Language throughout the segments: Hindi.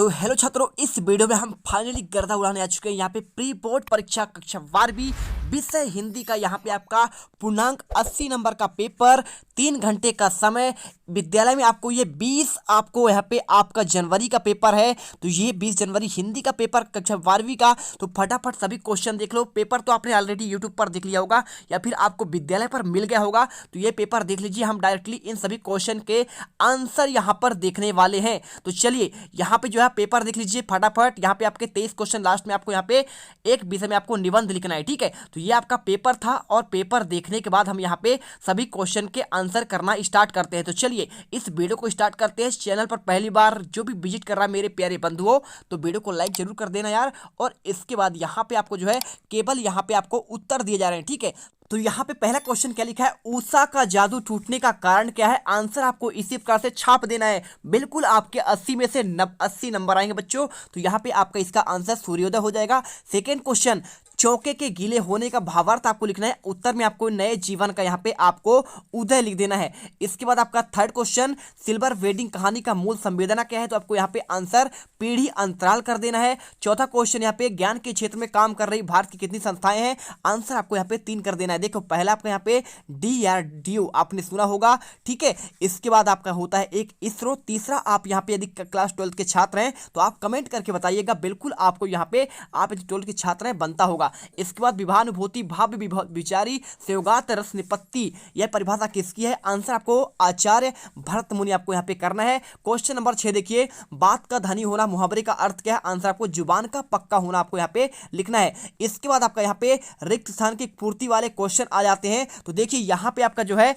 तो हेलो छात्रों, इस वीडियो में हम फाइनली गर्दा उड़ाने आ चुके हैं। यहाँ पे प्री बोर्ड परीक्षा कक्षा 12वीं विषय हिंदी का यहाँ पे आपका पूर्णांक 80 नंबर का पेपर, 3 घंटे का समय विद्यालय में। आपको ये 20 आपको यहाँ पे आपका जनवरी का पेपर है, तो ये 20 जनवरी हिंदी का पेपर कक्षा 12वीं का। तो फटाफट सभी क्वेश्चन देख लो। पेपर तो आपने ऑलरेडी यूट्यूब पर देख लिया होगा या फिर आपको विद्यालय पर मिल गया होगा, तो ये पेपर देख लीजिए। हम डायरेक्टली इन सभी क्वेश्चन के आंसर यहाँ पर देखने वाले हैं। तो चलिए यहाँ पे जो है पेपर देख लीजिए फटाफट। यहाँ पे आपके 23 क्वेश्चन, लास्ट में आपको यहाँ पे एक विषय में आपको निबंध लिखना है, ठीक है। तो ये आपका पेपर था और पेपर देखने के बाद हम यहाँ पे सभी क्वेश्चन के आंसर करना स्टार्ट करते हैं। तो चलिए इस वीडियो को स्टार्ट करते हैं। चैनल पर पहली बार जो भी विजिट कर रहा है मेरे प्यारे बंधुओं, तो वीडियो को लाइक जरूर कर देना यार। और इसके बाद यहाँ पे आपको जो है केवल यहाँ पे आपको उत्तर दिए जा रहे हैं, ठीक है। तो यहाँ पे पहला क्वेश्चन क्या लिखा है, उषा का जादू टूटने का कारण क्या है। आंसर आपको इसी प्रकार से छाप देना है। बिल्कुल आपके 80 में से 80 नंबर आएंगे बच्चों। तो यहाँ पे आपका इसका आंसर सूर्योदय हो जाएगा। सेकेंड क्वेश्चन, चौके के गीले होने का भावार्थ आपको लिखना है। उत्तर में आपको नए जीवन का यहाँ पे आपको उदय लिख देना है। इसके बाद आपका थर्ड क्वेश्चन, सिल्वर वेडिंग कहानी का मूल संवेदना क्या है। तो आपको यहाँ पे आंसर पीढ़ी अंतराल कर देना है। चौथा क्वेश्चन, यहाँ पे ज्ञान के क्षेत्र में काम कर रही भारत की कितनी संस्थाएं हैं। आंसर आपको यहाँ पे 3 कर देना है। देखो पहला आपका यहाँ पे DRDO आपने सुना होगा, ठीक है। इसके बाद आपका होता है एक इसरो। तीसरा आप यहाँ पे यदि क्लास 12 के छात्र हैं तो आप कमेंट करके बताइएगा। बिल्कुल आपको यहाँ पे आप 12 के छात्र हैं बनता होगा। इसके बाद विभानुभूति भाव्य विचारी सेवगात रस निपत्ति, यह परिभाषा किसकी है। आंसर आपको आचार्य भरत मुनि आपको यहाँ पे करना है। क्वेश्चन नंबर 6 देखिए, बात का धनी होना मुहावरे का अर्थ क्या है। आंसर आपको जुबान का पक्का होना आपको यहाँ पे लिखना है। इसके बाद आपका यहाँ पे रिक्त स्थान की पूर्ति वाले क्वेश्चन आ जाते हैं। तो देखिए यहाँ पे आपका जो है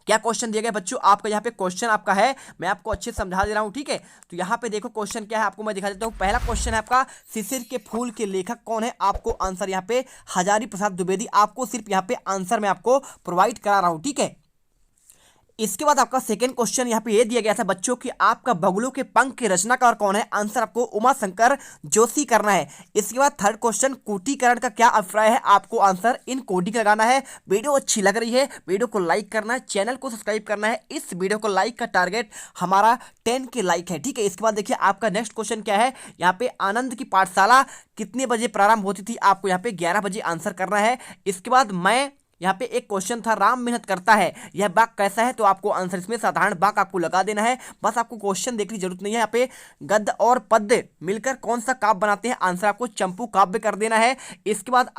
क्या क्वेश्चन दिया गया बच्चों, आपका यहाँ पे क्वेश्चन आपका है, मैं आपको अच्छे से समझा दे रहा हूँ, ठीक है। तो यहाँ पे देखो क्वेश्चन क्या है, आपको मैं दिखा देता हूँ। पहला क्वेश्चन है आपका, शिशिर के फूल के लेखक कौन है। आपको आंसर यहाँ पे हजारी प्रसाद द्विवेदी। आपको सिर्फ यहाँ पे आंसर मैं आपको प्रोवाइड करा रहा हूँ, ठीक है। इसके बाद आपका सेकंड क्वेश्चन यहाँ पे ये दिया गया था बच्चों कि आपका बगुलों के पंख के रचनाकार कौन है। आंसर आपको उमा शंकर जोशी करना है। इसके बाद थर्ड क्वेश्चन, कोटिकरण का क्या अभिप्राय है। आपको आंसर इन कोडिंग लगाना है। वीडियो अच्छी लग रही है, वीडियो को लाइक करना है, चैनल को सब्सक्राइब करना है। इस वीडियो को लाइक का टारगेट हमारा 10 के लाइक है, ठीक है। इसके बाद देखिए आपका नेक्स्ट क्वेश्चन क्या है, यहाँ पे आनंद की पाठशाला कितने बजे प्रारंभ होती थी। आपको यहाँ पे 11 बजे आंसर करना है। इसके बाद मैं यहाँ पे एक क्वेश्चन था, राम मेहनत करता है यह वाक्य कैसा है। तो आपको आंसर इसमें साधारण वाक्य आपको लगा देना है। बस आपको क्वेश्चन देखने की जरूरत नहीं है। यहाँ पे गद्य और पद्य मिलकर कौन सा काव्य बनाते हैं। आंसर आपको चंपू काव्य कर देना है। इसके बाद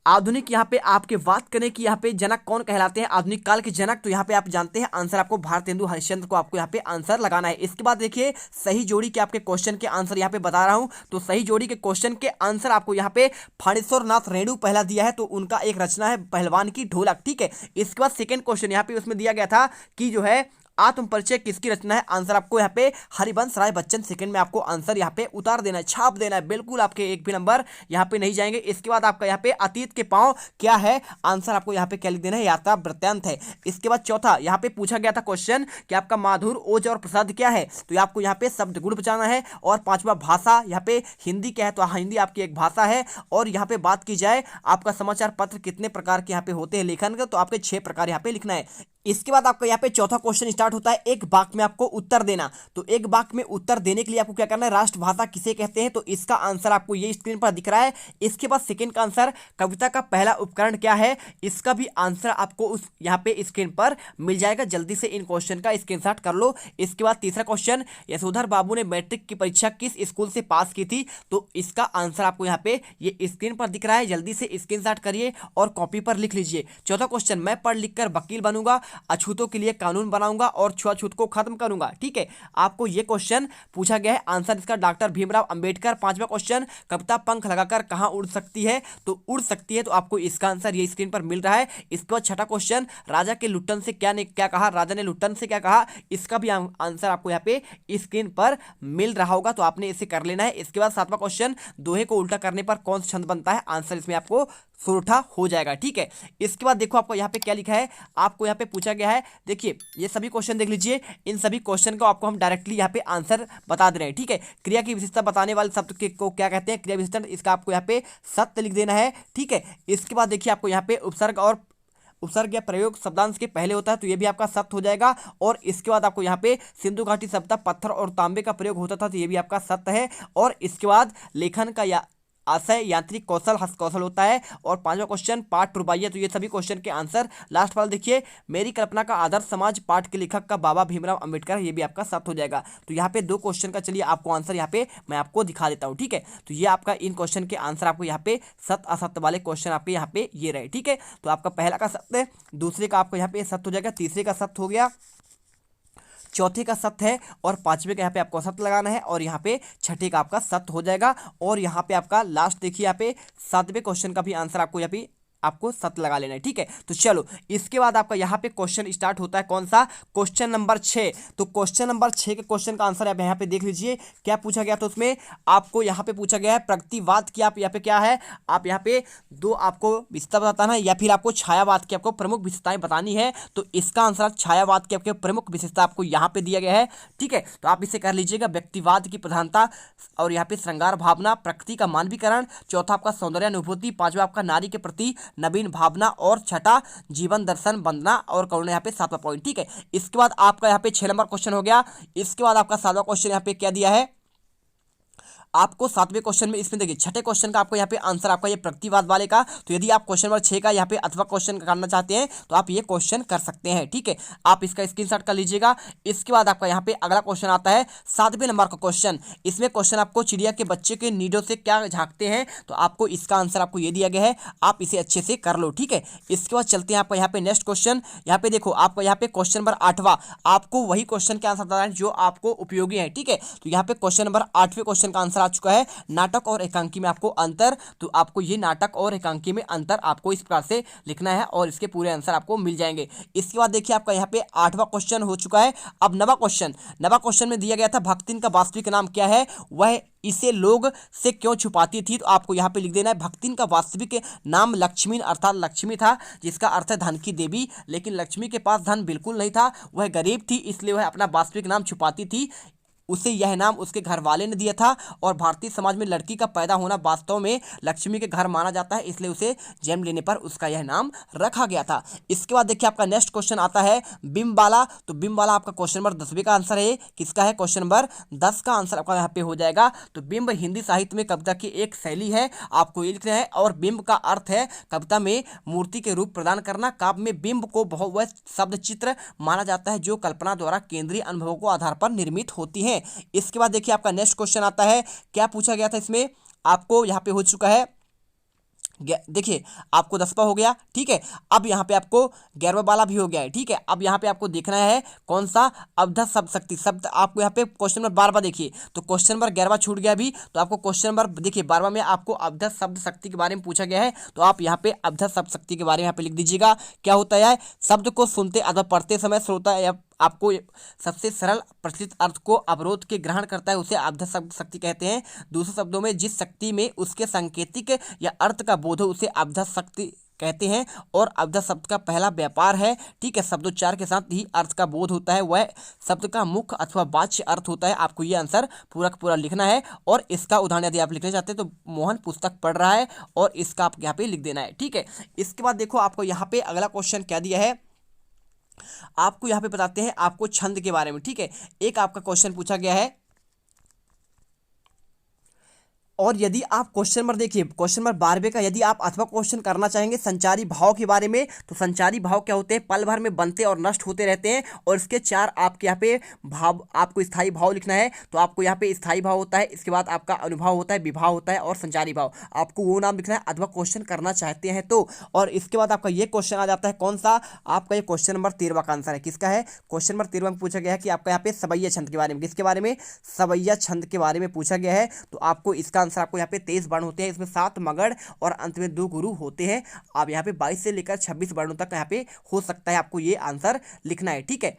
आधुनिक यहाँ पे आपके बात करें कि यहाँ पे जनक कौन कहलाते हैं, आधुनिक काल के जनक। तो यहाँ पे आप जानते हैं आंसर आपको भारतेंदु हरिश्चंद्र को आपको यहाँ पे आंसर लगाना है। इसके बाद देखिए सही जोड़ी के आपके क्वेश्चन के आंसर यहाँ पे बता रहा हूँ। तो सही जोड़ी के क्वेश्चन के आंसर आपको यहाँ पे फणीश्वर नाथ रेणु पहला दिया है, तो उनका एक रचना है पहलवान की ढोलक, ठीक है। इसके बाद सेकेंड क्वेश्चन यहाँ पे उसमें दिया गया था कि जो है आत्म परिचय किसकी रचना है। आंसर आपको यहाँ पे हरिवंश राय बच्चन। सेकंड में आपको आंसर यहाँ पे उतार देना है, छाप देना है। बिल्कुल आपके एक भी नंबर यहाँ पे नहीं जाएंगे। इसके बाद आपका यहाँ पे अतीत के पांव क्या है। आंसर आपको यहाँ पे क्या लिख देना है, यात्रा वृत्तांत है। इसके बाद चौथा यहाँ पे पूछा गया था क्वेश्चन कि आपका माधुर, ओज और प्रसाद क्या है। तो आपको यहाँ पे शब्द गुण बचाना है। और पांचवा भाषा यहाँ पे हिंदी क्या है, तो हिंदी आपकी एक भाषा है। और यहाँ पे बात की जाए आपका समाचार पत्र कितने प्रकार के यहाँ पे होते हैं लेखन का, तो आपके 6 प्रकार यहाँ पे लिखना है। इसके बाद आपका यहाँ पे चौथा क्वेश्चन स्टार्ट होता है, एक वाक्य में आपको उत्तर देना। तो एक वाक्य में उत्तर देने के लिए आपको क्या करना है, राष्ट्रभाषा किसे कहते हैं। तो इसका आंसर आपको ये स्क्रीन पर दिख रहा है। इसके बाद सेकंड का आंसर, कविता का पहला उपकरण क्या है। इसका भी आंसर आपको उस यहाँ पे स्क्रीन पर मिल जाएगा। जल्दी से इन क्वेश्चन का स्क्रीनशॉट कर लो। इसके बाद तीसरा क्वेश्चन, यशोधर बाबू ने मैट्रिक की परीक्षा किस स्कूल से पास की थी। तो इसका आंसर आपको यहाँ पे ये स्क्रीन पर दिख रहा है। जल्दी से स्क्रीनशॉट करिए और कॉपी पर लिख लीजिए। चौथा क्वेश्चन, मैं पढ़ लिख कर वकील बनूंगा, अछूतों के लिए कानून बनाऊंगा और छुआछूत को खत्म करूंगा, ठीक है। आपको यह क्वेश्चन पूछा गया है। आंसर इसका डॉक्टर भीमराव अंबेडकर। पांचवा क्वेश्चन, कविता पंख लगाकर कहां उड़ सकती है। तो उड़ सकती है, तो आपको इसका आंसर ये स्क्रीन पर मिल रहा है। इसके बाद छठा क्वेश्चन, राजा के लुट्टन से क्या कहा। राजा ने लुट्टन से क्या कहा। इसका भी आंसर आपको यहाँ पे स्क्रीन पर मिल रहा होगा, तो आपने इसे कर लेना है। इसके बाद सातवां क्वेश्चन, दोहे को उल्टा करने पर कौन सा छंद बनता है। आंसर इसमें आपको सोरठा हो जाएगा, ठीक है। इसके बाद देखो आपको यहाँ पे क्या लिखा है, आपको यहाँ पे पूछा गया है। देखिए ये सभी क्वेश्चन देख लीजिए। इन सभी क्वेश्चन को आपको हम डायरेक्टली यहाँ पे आंसर बता दे रहे हैं, ठीक है। क्रिया की विशेषता बताने वाले शब्द को क्या कहते हैं, क्रिया विशेषण। इसका आपको यहाँ पे सत्य लिख देना है, ठीक है। इसके बाद देखिए आपको यहाँ पे उपसर्ग और उपसर्ग या प्रयोग शब्दांश के पहले होता है तो ये भी आपका सत्य हो जाएगा। और इसके बाद आपको यहाँ पे सिंधु घाटी सभ्यता पत्थर और तांबे का प्रयोग होता था तो ये भी आपका सत्य है। और इसके बाद लेखन का या आशय यांत्रिक कौशल हस्त कौशल होता है। और पांचवा क्वेश्चन पाठ पूर्वाइए, तो ये सभी क्वेश्चन के आंसर लास्ट वाला देखिए, मेरी कल्पना का आदर्श समाज पाठ के लेखक का बाबा भीमराव अंबेडकर, ये भी आपका सत्य हो जाएगा। तो यहाँ पे दो क्वेश्चन का चलिए आपको आंसर यहाँ पे मैं आपको दिखा देता हूँ, ठीक है। तो ये आपका इन क्वेश्चन के आंसर आपको यहाँ पे सत्य असत्य वाले क्वेश्चन आपके यहाँ पे ये रहे, ठीक है। तो आपका पहला का सत्य, दूसरे का आपको यहाँ पे सत्य हो जाएगा, तीसरे का सत्य हो गया, चौथे का सत्य है, और पांचवे का यहाँ पे आपको सत्य लगाना है, और यहाँ पे छठे का आपका सत्य हो जाएगा। और यहाँ पे आपका लास्ट देखिए, यहाँ पे सातवें क्वेश्चन का भी आंसर आपको यहाँ पे आपको सत्य लगा लेना है, ठीक है। तो चलो इसके बाद आपका यहाँ पे क्वेश्चन स्टार्ट होता है कौन सा, क्वेश्चन नंबर 6। तो क्वेश्चन नंबर 6 के क्वेश्चन का आंसर आप यहाँ पे देख लीजिए क्या पूछा गया। तो उसमें आपको यहाँ पे पूछा गया है प्रगतिवाद की, आप यहाँ पे क्या है, आप यहाँ पे दो आपको विशेषता बताना है या फिर आपको छायावाद की आपको प्रमुख विशेषताएं बतानी है। तो इसका आंसर छायावाद की आपके प्रमुख विशेषता आपको यहाँ पे दिया गया है, ठीक है। तो आप इसे कर लीजिएगा, व्यक्तिवाद की प्रधानता, और यहाँ पे श्रृंगार भावना, प्रकृति का मानवीकरण, चौथा आपका सौंदर्यानुभूति, पांचवा आपका नारी के प्रति नवीन भावना, और छठा जीवन दर्शन वंदना और करुणा, यहाँ पे सातवां पॉइंट, ठीक है। इसके बाद आपका यहाँ पे 6 नंबर क्वेश्चन हो गया। इसके बाद आपका 7वां क्वेश्चन यहाँ पे क्या दिया है आपको 7वें क्वेश्चन में, इसमें देखिए छठे क्वेश्चन का आपको यहाँ पे आंसर आपका ये प्रगतिवाद वाले का। तो यदि आप क्वेश्चन नंबर 6 का यहाँ पे अथवा क्वेश्चन करना चाहते हैं तो आप ये क्वेश्चन कर सकते हैं, ठीक है। आप इसका स्क्रीनशॉट कर लीजिएगा। इसके बाद आपका यहाँ पे अगला क्वेश्चन आता है 7वें नंबर का क्वेश्चन। इसमें क्वेश्चन आपको चिड़िया के बच्चे के नीडों से क्या झांकते हैं, तो आपको इसका आंसर आपको ये दिया गया है, आप इसे अच्छे से कर लो, ठीक है। इसके बाद चलते हैं आपका यहाँ पे नेक्स्ट क्वेश्चन। यहाँ पे देखो आपका यहाँ पे क्वेश्चन नंबर 8वां, आपको वही क्वेश्चन के आंसर बताना है जो आपको उपयोगी है, ठीक है। तो यहाँ पे क्वेश्चन नंबर 8वें क्वेश्चन का आंसर आ चुका है, नाटक और एकांकी में आपको अंतर। तो आपको ये नाटक और एकांकी में अंतर आपको इस प्रकार से लिखना है और इसके पूरे आंसर आपको मिल जाएंगे। इसके बाद देखिए आपका यहाँ पे 8वां क्वेश्चन हो चुका है। अब 9वां क्वेश्चन में दिया गया था भक्तिन का वास्तविक नाम क्या है, वह इसे लोग से क्यों छुपाती थी। तो आपको यहाँ पे लिख देना है भक्तिन का वास्तविक नाम लक्ष्मी अर्थात लक्ष्मी था, जिसका अर्थ है धन की देवी। लेकिन लक्ष्मी के पास धन बिल्कुल नहीं था, वह गरीब थी, इसलिए वह अपना वास्तविक नाम छुपाती थी। उसे यह नाम उसके घर वाले ने दिया था। और भारतीय समाज में लड़की का पैदा होना वास्तव में लक्ष्मी के घर माना जाता है, इसलिए उसे जन्म लेने पर उसका यह नाम रखा गया था। इसके बाद देखिए आपका नेक्स्ट क्वेश्चन आता है बिंबाला। तो बिंबाला आपका क्वेश्चन नंबर 10वें का आंसर है, किसका है, क्वेश्चन नंबर 10 का आंसर आपका यहाँ पे हो जाएगा। तो बिंब हिंदी साहित्य में कविता की एक शैली है, आपको ये लिखना है। और बिंब का अर्थ है कविता में मूर्ति के रूप प्रदान करना। काव्य में बिंब को बहुवचन शब्द चित्र माना जाता है जो कल्पना द्वारा केंद्रीय अनुभवों को आधार पर निर्मित होती है। इसके बाद देखिए आपका नेक्स्ट क्वेश्चन आता है, क्या पूछा गया था इसमें, आपको यहाँ पे हो चुका है, देखिए आपको 10वां हो गया, ठीक है। अब यहाँ पे आपको 11वां वाला भी हो गया है, ठीक है। अब यहाँ पे आपको देखना है कौन सा अवधत शब्द शक्ति शब्द, आपको यहाँ पे क्वेश्चन नंबर 12वां देखिए। तो क्वेश्चन नंबर 11वां छूट गया अभी, तो आपको क्वेश्चन नंबर देखिए 12वां में आपको अवधत शब्द शक्ति के बारे में पूछा गया है। तो आप यहाँ पे अवधत शब्द शक्ति के बारे में यहाँ पे लिख दीजिएगा। क्या होता है, शब्द को सुनते अथवा पढ़ते समय श्रोता या आपको सबसे सरल प्रचलित अर्थ को अवरोध के ग्रहण करता है, उसे अवधत शब्द शक्ति कहते हैं। दूसरे शब्दों में जिस शक्ति में उसके सांकेतिक या अर्थ का बोध हो उसे अवधत शक्ति कहते हैं। और अवधत शब्द का पहला व्यापार है, ठीक है, शब्दोच्चार के साथ ही अर्थ का बोध होता है, वह शब्द का मुख्य अथवा वाच्य अर्थ होता है। आपको ये आंसर पूरा का पूरा लिखना है। और इसका उदाहरण यदि आप लिखना चाहते हैं तो मोहन पुस्तक पढ़ रहा है, और इसका आप यहाँ पे लिख देना है, ठीक है। इसके बाद देखो आपको यहाँ पे अगला क्वेश्चन क्या दिया है, आपको यहाँ पे बताते हैं आपको छंद के बारे में, ठीक है। एक आपका क्वेश्चन पूछा गया है, और यदि आप क्वेश्चन नंबर देखिए क्वेश्चन नंबर 12वें का यदि आप अथवा क्वेश्चन करना चाहेंगे संचारी भाव के बारे में, तो संचारी भाव क्या होते हैं, पल भर में बनते और नष्ट होते रहते हैं। और इसके 4 आपके यहाँ पे भाव, आपको स्थायी भाव लिखना है। तो आपको यहाँ पे स्थायी भाव होता है, इसके बाद आपका अनुभाव होता है, विभाव होता है, और संचारी भाव, आपको वो नाम लिखना है अथवा क्वेश्चन करना चाहते हैं तो। और इसके बाद आपका ये क्वेश्चन आ जाता है कौन सा, आपका ये क्वेश्चन नंबर 13वां का आंसर है, किसका है, क्वेश्चन नंबर 13वां में पूछा गया है कि आपका यहाँ पे सवैया छंद के बारे में, किसके बारे में, सवैया छंद के बारे में पूछा गया है। तो आपको इसका आंसर, आपको यहाँ पे 23 वर्ण होते हैं, इसमें 7 मगध और अंत में 2 गुरु होते हैं। आप यहाँ पे 22 से लेकर 26 वर्णों तक यहाँ पे हो सकता है, आपको ये आंसर लिखना है, ठीक है।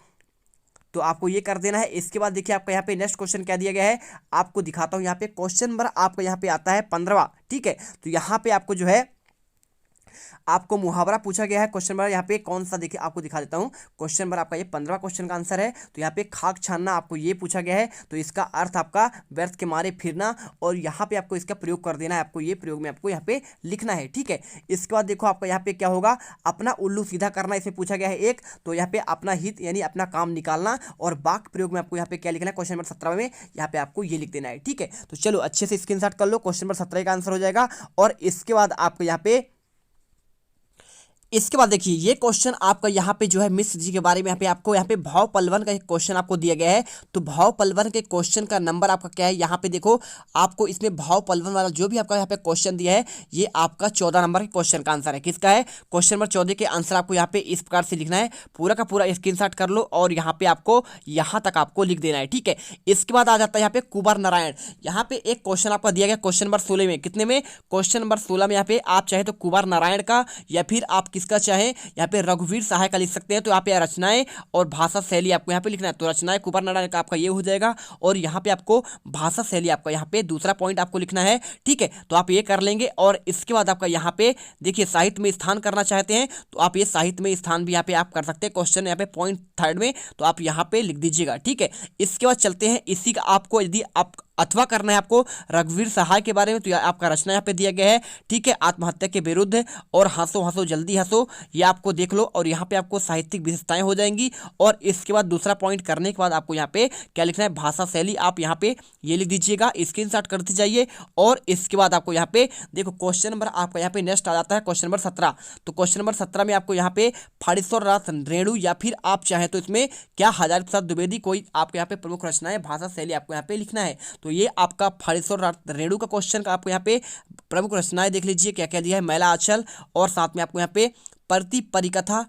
तो आपको ये कर देना है। इसके बाद देखिए आपका यहाँ पे नेक्स्ट क्वेश्चन क्या दिया गया है, आपको दिखाता हूँ। यहाँ पे क्वेश्चन नंबर आपका यहाँ पे आता है 15वां, ठीक है। तो यहाँ पे आपको जो है आपको मुहावरा पूछा गया है। क्वेश्चन नंबर यहाँ पे कौन सा, देखिए आपको दिखा देता हूँ। क्वेश्चन नंबर आपका ये 15वां क्वेश्चन का आंसर है। तो यहाँ पे खाक छानना आपको ये पूछा गया है, तो इसका अर्थ आपका व्यर्थ के मारे फिरना, और यहाँ पे आपको इसका प्रयोग कर देना है। आपको ये प्रयोग में आपको यहाँ पे लिखना है, ठीक है। इसके बाद देखो आपका यहाँ पे क्या होगा, अपना उल्लू सीधा करना इसमें पूछा गया है एक। तो यहाँ पे अपना हित यानी अपना काम निकालना, और वाक्य प्रयोग में आपको यहाँ पे क्या लिखना है, क्वेश्चन नंबर 17 में यहाँ पे आपको ये लिख देना है, ठीक है। तो चलो अच्छे से स्क्रीनशॉट कर लो, क्वेश्चन नंबर 17 का आंसर हो जाएगा। और इसके बाद आपको यहाँ पे, इसके बाद देखिए ये क्वेश्चन आपका यहाँ पे जो है मिश्र जी के बारे में आपको यहाँ पे भाव पलवन का एक क्वेश्चन आपको दिया गया है। तो भाव पलवन के क्वेश्चन का नंबर आपका क्या है, यहाँ पे देखो आपको इसमें भाव पलवन वाला जो भी आपका यहाँ पे क्वेश्चन दिया है, ये आपका 14 नंबर के क्वेश्चन का आंसर है। किसका है, क्वेश्चन नंबर 14 के आंसर आपको यहाँ पे इस प्रकार से लिखना है, पूरा का पूरा स्क्रीनशॉट कर लो और यहाँ पे आपको यहाँ तक आपको लिख देना है, ठीक है। इसके बाद आ जाता है यहाँ पे कुंवर नारायण। यहाँ पे एक क्वेश्चन आपका दिया गया क्वेश्चन नंबर 16 में, कितने में, क्वेश्चन नंबर 16 में। यहाँ पे आप चाहे तो कुंवर नारायण का या फिर आप किसका चाहे यहाँ पे रघुवीर सहाय का लिख सकते हैं। तो यहाँ पे रचनाएं और भाषा शैली आपको यहाँ पे लिखना है। तो रचनाएं कुंवर नारायण का आपका ये हो जाएगा, और यहाँ पे आपको भाषा शैली आपका यहाँ पे दूसरा पॉइंट आपको लिखना है, ठीक है। तो आप ये कर लेंगे। और इसके बाद आपका यहाँ पे देखिए साहित्य में स्थान करना चाहते हैं तो आप ये साहित्य में स्थान भी यहाँ पे आप कर सकते हैं, क्वेश्चन यहाँ पे पॉइंट 3 में, तो आप यहाँ पे लिख दीजिएगा, ठीक है। इसके बाद चलते हैं, इसी का आपको यदि आप अथवा करना है आपको रघुवीर सहाय के बारे में, तो आपका रचना यहाँ पे दिया गया है, ठीक है। आत्महत्या के विरुद्ध और हंसो हंसो जल्दी हंसो, ये आपको देख लो, और यहाँ पे आपको साहित्यिक विशेषताएं हो जाएंगी। और इसके बाद दूसरा पॉइंट करने के बाद आपको यहाँ पे क्या लिखना है, भाषा शैली, आप यहाँ पे ये लिख दीजिएगा, स्क्रीनशॉट करते जाइए। और इसके बाद आपको यहाँ पे देखो क्वेश्चन नंबर आपका यहाँ पे नेक्स्ट आ जाता है क्वेश्चन नंबर 17। तो क्वेश्चन नंबर 17 में आपको यहाँ पे फणीश्वर नाथ रेणु, या फिर आप चाहें तो इसमें क्या हजारी प्रसाद द्विवेदी, कोई आपके यहाँ पे प्रमुख रचनाएं, भाषा शैली आपको यहाँ पे लिखना है। तो ये आपका फणीश्वर नाथ रेणु का क्वेश्चन का आपको यहाँ पे प्रमुख रचनाएं देख लीजिए क्या क्या दिया है, मैला आंचल, और साथ में आपको यहाँ पे प्रति परिकथा,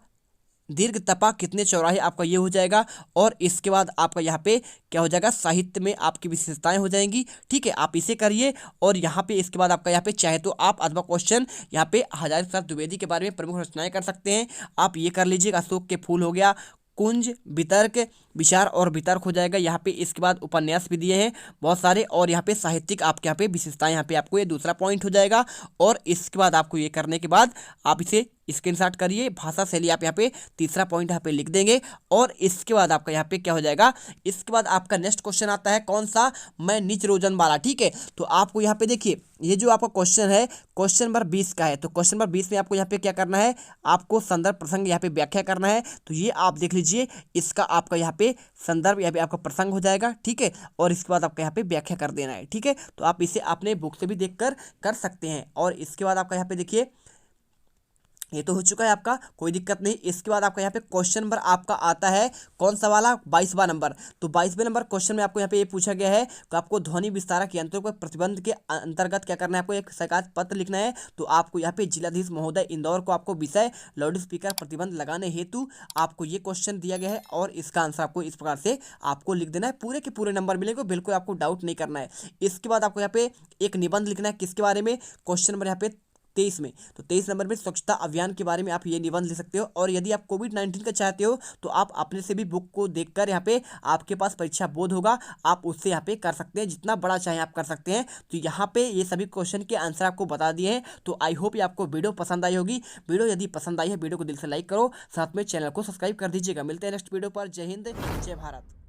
दीर्घ तपा, कितने चौराहे, आपका ये हो जाएगा। और इसके बाद आपका यहाँ पे क्या हो जाएगा, साहित्य में आपकी विशेषताएं हो जाएंगी, ठीक है। आप इसे करिए। और यहाँ पे इसके बाद आपका यहाँ पे चाहे तो आप अथवा क्वेश्चन यहाँ पे हजारी प्रसाद द्विवेदी के बारे में प्रमुख रचनाएं कर सकते हैं, आप ये कर लीजिएगा। अशोक के फूल हो गया, कुंज, वितर्क, विचार और वितर्क हो जाएगा यहाँ पे। इसके बाद उपन्यास भी दिए हैं बहुत सारे, और यहाँ पे साहित्यिक आपके यहाँ पे विशेषताएं, यहाँ पे आपको ये दूसरा पॉइंट हो जाएगा। और इसके बाद आपको ये करने के बाद आप इसे स्क्रीनशॉट करिए, भाषा शैली आप यहाँ पे तीसरा पॉइंट यहाँ पे लिख देंगे। और इसके बाद आपका यहाँ पे क्या हो जाएगा, इसके बाद आपका नेक्स्ट क्वेश्चन आता है कौन सा, मैं नीच रोजन वाला, ठीक है। तो आपको यहाँ पे देखिए ये जो आपका क्वेश्चन है क्वेश्चन नंबर 20 का है। तो क्वेश्चन नंबर 20 में आपको यहाँ पे क्या करना है, आपको संदर्भ प्रसंग यहाँ पे व्याख्या करना है। तो ये आप देख लीजिए, इसका आपका यहाँ पे संदर्भ यहाँ पे आपका प्रसंग हो जाएगा, ठीक है। और इसके बाद आपका यहाँ पे व्याख्या कर देना है, ठीक है। तो आप इसे अपने बुक से भी देखकर कर सकते हैं। और इसके बाद आपका यहाँ पे देखिए ये तो हो चुका है आपका, कोई दिक्कत नहीं। इसके बाद आपका यहाँ पे क्वेश्चन नंबर आपका आता है कौन सा वाला, 22वां नंबर। तो 22वें नंबर क्वेश्चन में आपको यहाँ पे ये पूछा गया है कि आपको ध्वनि विस्तारक यंत्रों को प्रतिबंध के अंतर्गत क्या करना है, आपको एक शिकायत पत्र लिखना है। तो आपको यहाँ पे जिलाधीश महोदय इंदौर को आपको विषय लाउड स्पीकर प्रतिबंध लगाने हेतु आपको ये क्वेश्चन दिया गया है, और इसका आंसर आपको इस प्रकार से आपको लिख देना है। पूरे के पूरे नंबर मिलेंगे, बिल्कुल आपको डाउट नहीं करना है। इसके बाद आपको यहाँ पे एक निबंध लिखना है, किसके बारे में, क्वेश्चन नंबर यहाँ पे 23 में। तो 23 नंबर में स्वच्छता अभियान के बारे में आप ये निबंध लिख सकते हो। और यदि आप कोविड-19 का चाहते हो तो आप अपने से भी बुक को देखकर यहाँ पे आपके पास परीक्षा बोध होगा, आप उससे यहाँ पे कर सकते हैं, जितना बड़ा चाहे आप कर सकते हैं। तो यहाँ पे ये सभी क्वेश्चन के आंसर आपको बता दिए हैं। तो आई होप ये आपको वीडियो पसंद आई होगी। वीडियो यदि पसंद आई है वीडियो को दिल से लाइक करो, साथ में चैनल को सब्सक्राइब कर दीजिएगा। मिलते हैं नेक्स्ट वीडियो पर। जय हिंद, जय भारत।